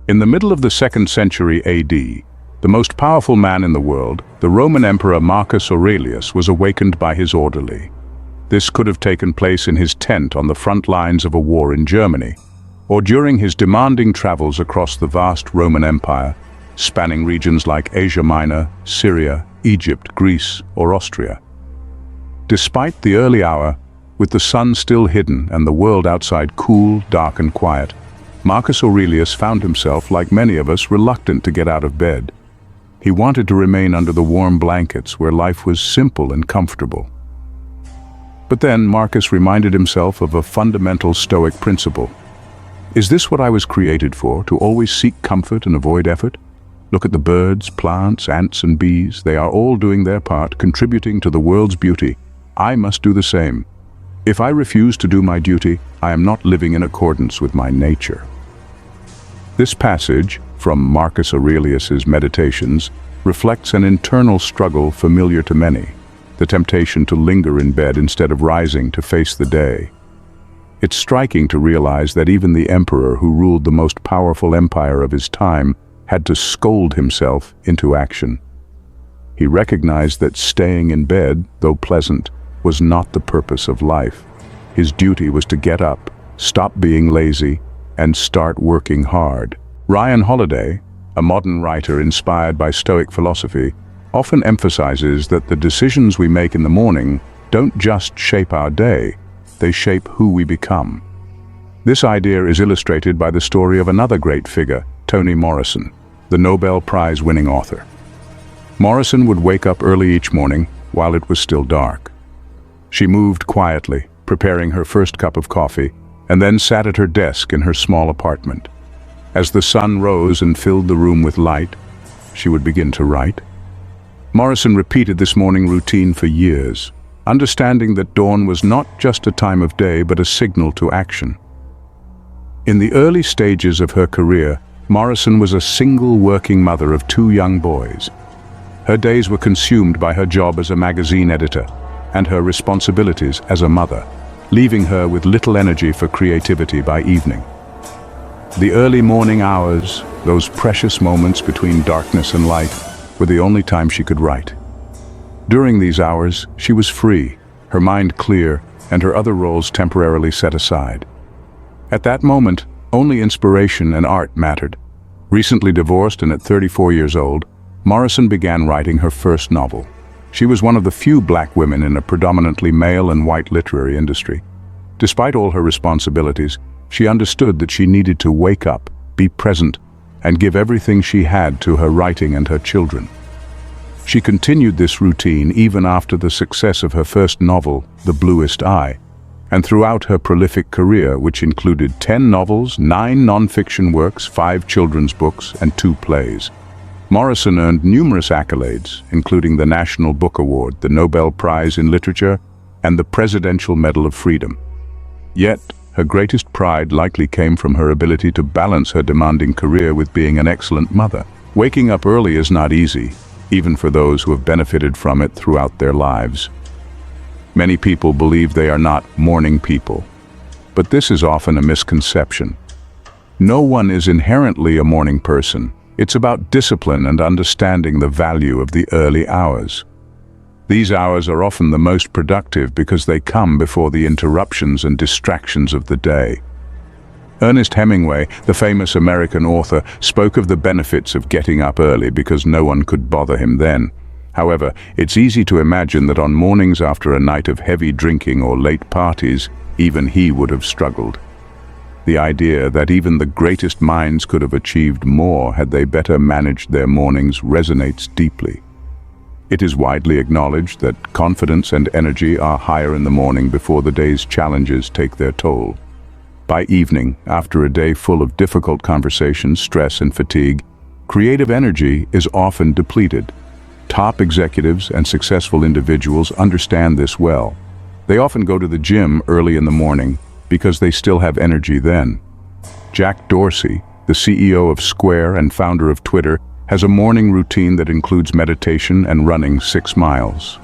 In the middle of the 2nd century AD, the most powerful man in the world, the Roman Emperor Marcus Aurelius, was awakened by his orderly. This could have taken place in his tent on the front lines of a war in Germany, or during his demanding travels across the vast Roman Empire, spanning regions like Asia Minor, Syria, Egypt, Greece, or Austria. Despite the early hour, with the sun still hidden and the world outside cool, dark and quiet, Marcus Aurelius found himself, like many of us, reluctant to get out of bed. He wanted to remain under the warm blankets where life was simple and comfortable. But then Marcus reminded himself of a fundamental Stoic principle. Is this what I was created for, to always seek comfort and avoid effort? Look at the birds, plants, ants and bees. They are all doing their part, contributing to the world's beauty. I must do the same. If I refuse to do my duty, I am not living in accordance with my nature. This passage, from Marcus Aurelius's Meditations, reflects an internal struggle familiar to many, the temptation to linger in bed instead of rising to face the day. It's striking to realize that even the emperor who ruled the most powerful empire of his time had to scold himself into action. He recognized that staying in bed, though pleasant, was not the purpose of life. His duty was to get up, stop being lazy, and start working hard. Ryan Holiday, a modern writer inspired by Stoic philosophy, often emphasizes that the decisions we make in the morning don't just shape our day, they shape who we become. This idea is illustrated by the story of another great figure, Toni Morrison, the Nobel Prize-winning author. Morrison would wake up early each morning while it was still dark. She moved quietly, preparing her first cup of coffee, and then sat at her desk in her small apartment. As the sun rose and filled the room with light, she would begin to write. Morrison repeated this morning routine for years, understanding that dawn was not just a time of day but a signal to action. In the early stages of her career, Morrison was a single working mother of 2 young boys. Her days were consumed by her job as a magazine editor and her responsibilities as a mother, leaving her with little energy for creativity by evening. The early morning hours, those precious moments between darkness and light, were the only time she could write. During these hours, she was free, her mind clear, and her other roles temporarily set aside. At that moment, only inspiration and art mattered. Recently divorced and at 34 years old, Morrison began writing her first novel. She was one of the few black women in a predominantly male and white literary industry. Despite all her responsibilities, she understood that she needed to wake up, be present, and give everything she had to her writing and her children. She continued this routine even after the success of her first novel, The Bluest Eye, and throughout her prolific career, which included 10 novels, 9 non-fiction works, 5 children's books, and 2 plays. Morrison earned numerous accolades, including the National Book Award, the Nobel Prize in Literature, and the Presidential Medal of Freedom. Yet, her greatest pride likely came from her ability to balance her demanding career with being an excellent mother. Waking up early is not easy, even for those who have benefited from it throughout their lives. Many people believe they are not morning people, but this is often a misconception. No one is inherently a morning person. It's about discipline and understanding the value of the early hours. These hours are often the most productive because they come before the interruptions and distractions of the day. Ernest Hemingway, the famous American author, spoke of the benefits of getting up early because no one could bother him then. However, it's easy to imagine that on mornings after a night of heavy drinking or late parties, even he would have struggled. The idea that even the greatest minds could have achieved more had they better managed their mornings resonates deeply. It is widely acknowledged that confidence and energy are higher in the morning before the day's challenges take their toll. By evening, after a day full of difficult conversations, stress, and fatigue, creative energy is often depleted. Top executives and successful individuals understand this well. They often go to the gym early in the morning because they still have energy then. Jack Dorsey, the CEO of Square and founder of Twitter, has a morning routine that includes meditation and running 6 miles.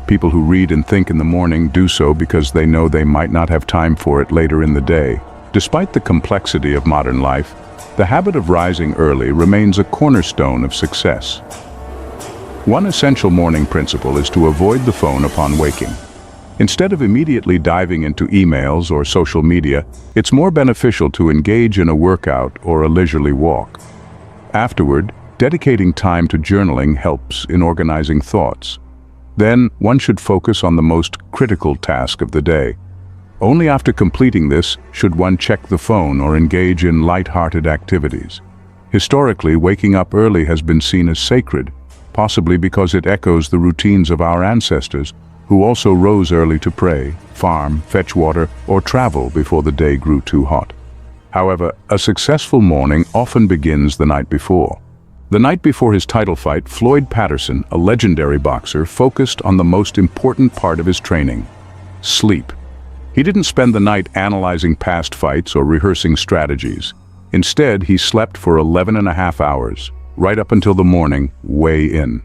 People who read and think in the morning do so because they know they might not have time for it later in the day. Despite the complexity of modern life, the habit of rising early remains a cornerstone of success. One essential morning principle is to avoid the phone upon waking. Instead of immediately diving into emails or social media, it's more beneficial to engage in a workout or a leisurely walk. Afterward, dedicating time to journaling helps in organizing thoughts. Then, one should focus on the most critical task of the day. Only after completing this should one check the phone or engage in light-hearted activities. Historically, waking up early has been seen as sacred, possibly because it echoes the routines of our ancestors, who also rose early to pray, farm, fetch water, or travel before the day grew too hot. However, a successful morning often begins the night before. The night before his title fight, Floyd Patterson, a legendary boxer, focused on the most important part of his training: sleep. He didn't spend the night analyzing past fights or rehearsing strategies. Instead, he slept for 11.5 hours, right up until the morning, way in.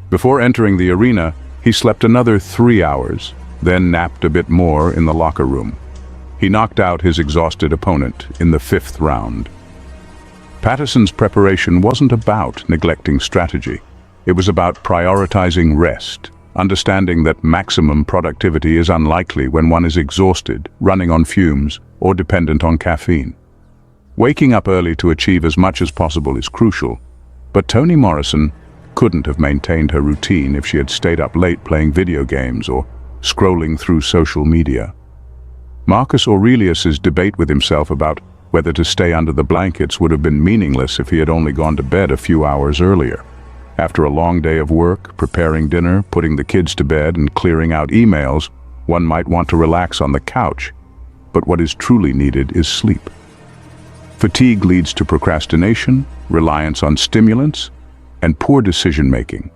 Before entering the arena, he slept another 3 hours, then napped a bit more in the locker room. He knocked out his exhausted opponent in the 5th round. Patterson's preparation wasn't about neglecting strategy. It was about prioritizing rest, understanding that maximum productivity is unlikely when one is exhausted, running on fumes, or dependent on caffeine. Waking up early to achieve as much as possible is crucial, but Toni Morrison couldn't have maintained her routine if she had stayed up late playing video games or scrolling through social media. Marcus Aurelius's debate with himself about whether to stay under the blankets would have been meaningless if he had only gone to bed a few hours earlier. After a long day of work, preparing dinner, putting the kids to bed, and clearing out emails, one might want to relax on the couch. But what is truly needed is sleep. Fatigue leads to procrastination, reliance on stimulants, and poor decision-making.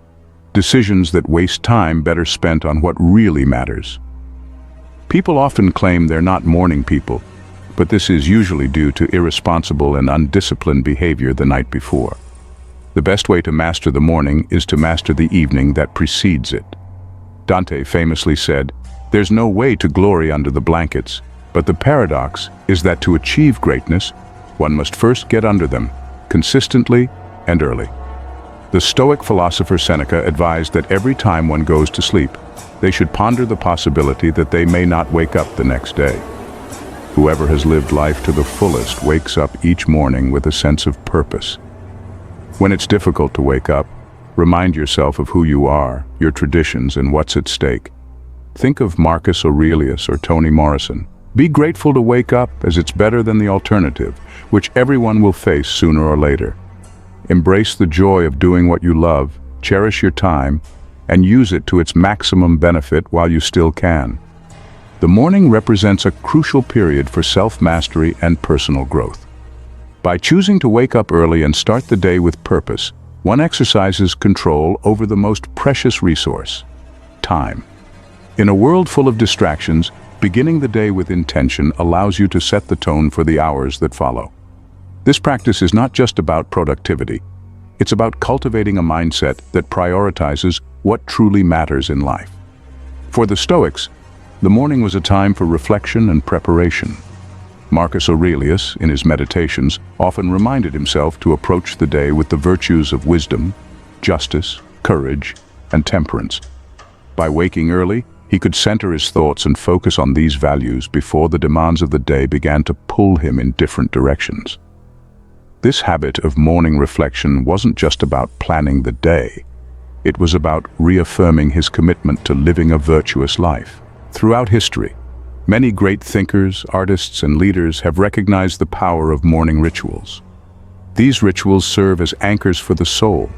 Decisions that waste time better spent on what really matters. People often claim they're not morning people, but this is usually due to irresponsible and undisciplined behavior the night before. The best way to master the morning is to master the evening that precedes it. Dante famously said, "There's no way to glory under the blankets, but the paradox is that to achieve greatness, one must first get under them, consistently and early." The Stoic philosopher Seneca advised that every time one goes to sleep, they should ponder the possibility that they may not wake up the next day. Whoever has lived life to the fullest wakes up each morning with a sense of purpose. When it's difficult to wake up, remind yourself of who you are, your traditions, and what's at stake. Think of Marcus Aurelius or Toni Morrison. Be grateful to wake up, as it's better than the alternative, which everyone will face sooner or later. Embrace the joy of doing what you love, cherish your time, and use it to its maximum benefit while you still can. The morning represents a crucial period for self-mastery and personal growth. By choosing to wake up early and start the day with purpose, one exercises control over the most precious resource: time. In a world full of distractions, beginning the day with intention allows you to set the tone for the hours that follow. This practice is not just about productivity. It's about cultivating a mindset that prioritizes what truly matters in life. For the Stoics, the morning was a time for reflection and preparation. Marcus Aurelius, in his meditations, often reminded himself to approach the day with the virtues of wisdom, justice, courage, and temperance. By waking early, he could center his thoughts and focus on these values before the demands of the day began to pull him in different directions. This habit of morning reflection wasn't just about planning the day. It was about reaffirming his commitment to living a virtuous life. Throughout history, many great thinkers, artists, and leaders have recognized the power of morning rituals. These rituals serve as anchors for the soul,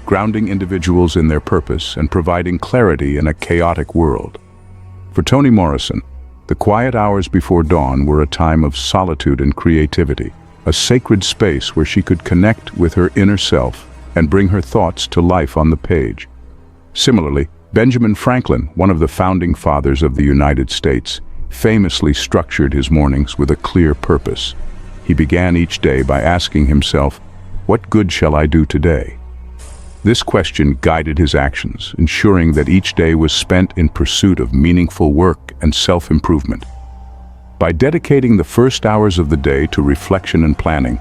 grounding individuals in their purpose and providing clarity in a chaotic world. For Toni Morrison, the quiet hours before dawn were a time of solitude and creativity, a sacred space where she could connect with her inner self and bring her thoughts to life on the page. Similarly, Benjamin Franklin, one of the founding fathers of the United States, famously structured his mornings with a clear purpose. He began each day by asking himself, "What good shall I do today?" This question guided his actions, ensuring that each day was spent in pursuit of meaningful work and self-improvement. By dedicating the first hours of the day to reflection and planning,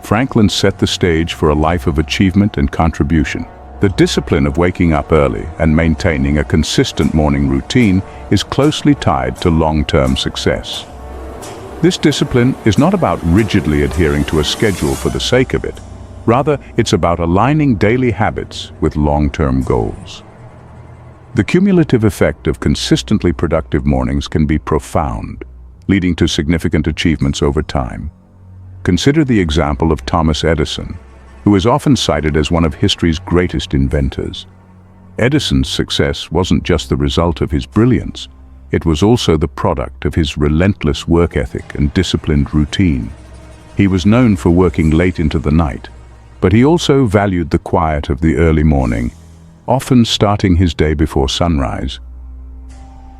Franklin set the stage for a life of achievement and contribution. The discipline of waking up early and maintaining a consistent morning routine is closely tied to long-term success. This discipline is not about rigidly adhering to a schedule for the sake of it. Rather, it's about aligning daily habits with long-term goals. The cumulative effect of consistently productive mornings can be profound, leading to significant achievements over time. Consider the example of Thomas Edison, who is often cited as one of history's greatest inventors. Edison's success wasn't just the result of his brilliance, it was also the product of his relentless work ethic and disciplined routine. He was known for working late into the night, but he also valued the quiet of the early morning, often starting his day before sunrise.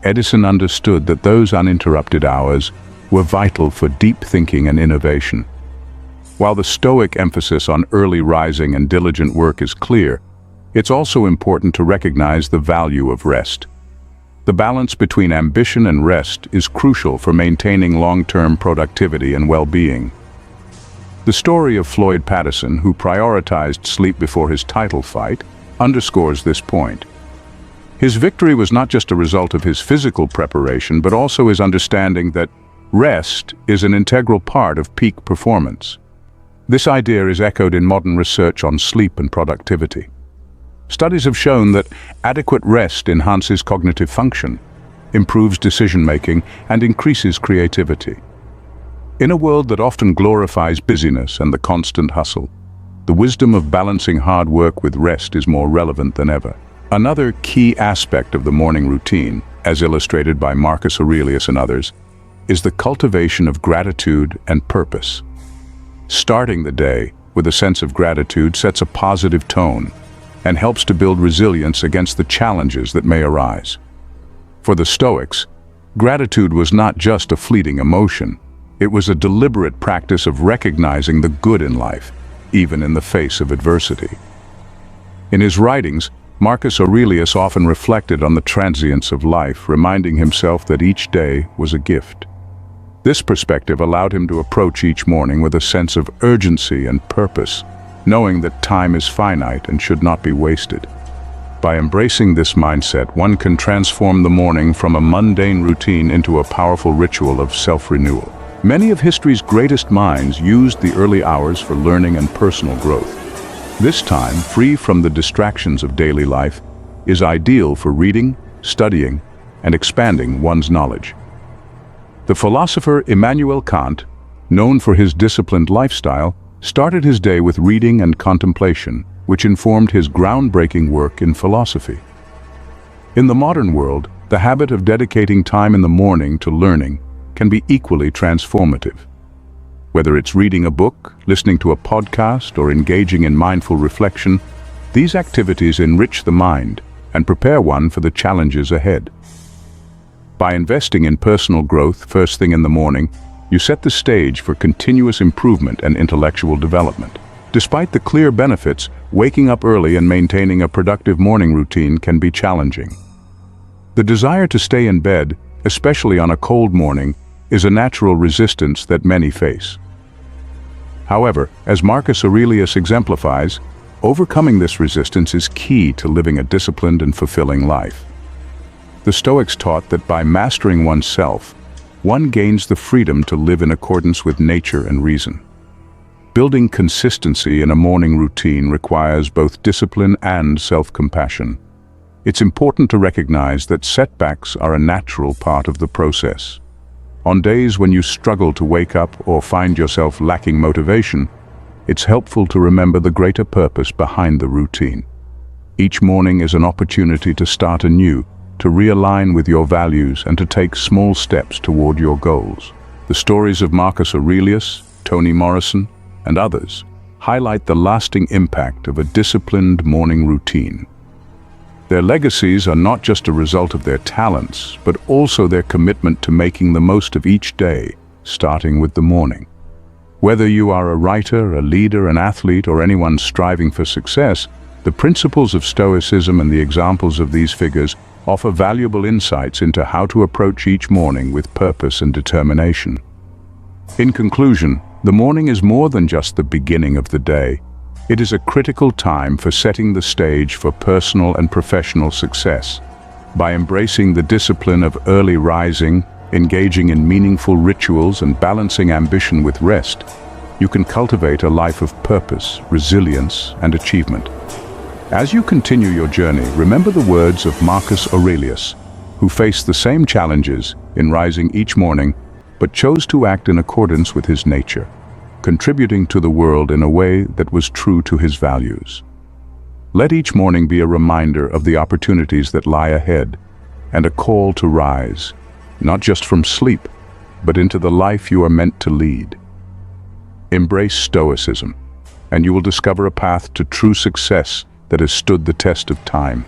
Edison understood that those uninterrupted hours were vital for deep thinking and innovation. While the Stoic emphasis on early rising and diligent work is clear, it's also important to recognize the value of rest. The balance between ambition and rest is crucial for maintaining long-term productivity and well-being. The story of Floyd Patterson, who prioritized sleep before his title fight, underscores this point. His victory was not just a result of his physical preparation, but also his understanding that rest is an integral part of peak performance. This idea is echoed in modern research on sleep and productivity. Studies have shown that adequate rest enhances cognitive function, improves decision-making, and increases creativity. In a world that often glorifies busyness and the constant hustle, the wisdom of balancing hard work with rest is more relevant than ever. Another key aspect of the morning routine, as illustrated by Marcus Aurelius and others, is the cultivation of gratitude and purpose. Starting the day with a sense of gratitude sets a positive tone and helps to build resilience against the challenges that may arise. For the Stoics, gratitude was not just a fleeting emotion, it was a deliberate practice of recognizing the good in life, even in the face of adversity. In his writings, Marcus Aurelius often reflected on the transience of life, reminding himself that each day was a gift. This perspective allowed him to approach each morning with a sense of urgency and purpose, knowing that time is finite and should not be wasted. By embracing this mindset, one can transform the morning from a mundane routine into a powerful ritual of self-renewal. Many of history's greatest minds used the early hours for learning and personal growth. This time, free from the distractions of daily life, is ideal for reading, studying, and expanding one's knowledge. The philosopher Immanuel Kant, known for his disciplined lifestyle, started his day with reading and contemplation, which informed his groundbreaking work in philosophy. In the modern world, the habit of dedicating time in the morning to learning can be equally transformative. Whether it's reading a book, listening to a podcast, or engaging in mindful reflection, these activities enrich the mind and prepare one for the challenges ahead. By investing in personal growth first thing in the morning, you set the stage for continuous improvement and intellectual development. Despite the clear benefits, waking up early and maintaining a productive morning routine can be challenging. The desire to stay in bed, especially on a cold morning, is a natural resistance that many face. However, as Marcus Aurelius exemplifies, overcoming this resistance is key to living a disciplined and fulfilling life. The Stoics taught that by mastering oneself, one gains the freedom to live in accordance with nature and reason. Building consistency in a morning routine requires both discipline and self-compassion. It's important to recognize that setbacks are a natural part of the process. On days when you struggle to wake up or find yourself lacking motivation, it's helpful to remember the greater purpose behind the routine. Each morning is an opportunity to start anew, to realign with your values and to take small steps toward your goals. The stories of Marcus Aurelius, Toni Morrison, and others highlight the lasting impact of a disciplined morning routine. Their legacies are not just a result of their talents, but also their commitment to making the most of each day, starting with the morning. Whether you are a writer, a leader, an athlete, or anyone striving for success, the principles of Stoicism and the examples of these figures offer valuable insights into how to approach each morning with purpose and determination. In conclusion, The morning is more than just the beginning of the day. It is a critical time for setting the stage for personal and professional success. By embracing the discipline of early rising, engaging in meaningful rituals and balancing ambition with rest, you can cultivate a life of purpose, resilience, and achievement. As you continue your journey, remember the words of Marcus Aurelius, who faced the same challenges in rising each morning, but chose to act in accordance with his nature, contributing to the world in a way that was true to his values. Let each morning be a reminder of the opportunities that lie ahead, and a call to rise, not just from sleep, but into the life you are meant to lead. Embrace Stoicism, and you will discover a path to true success that has stood the test of time.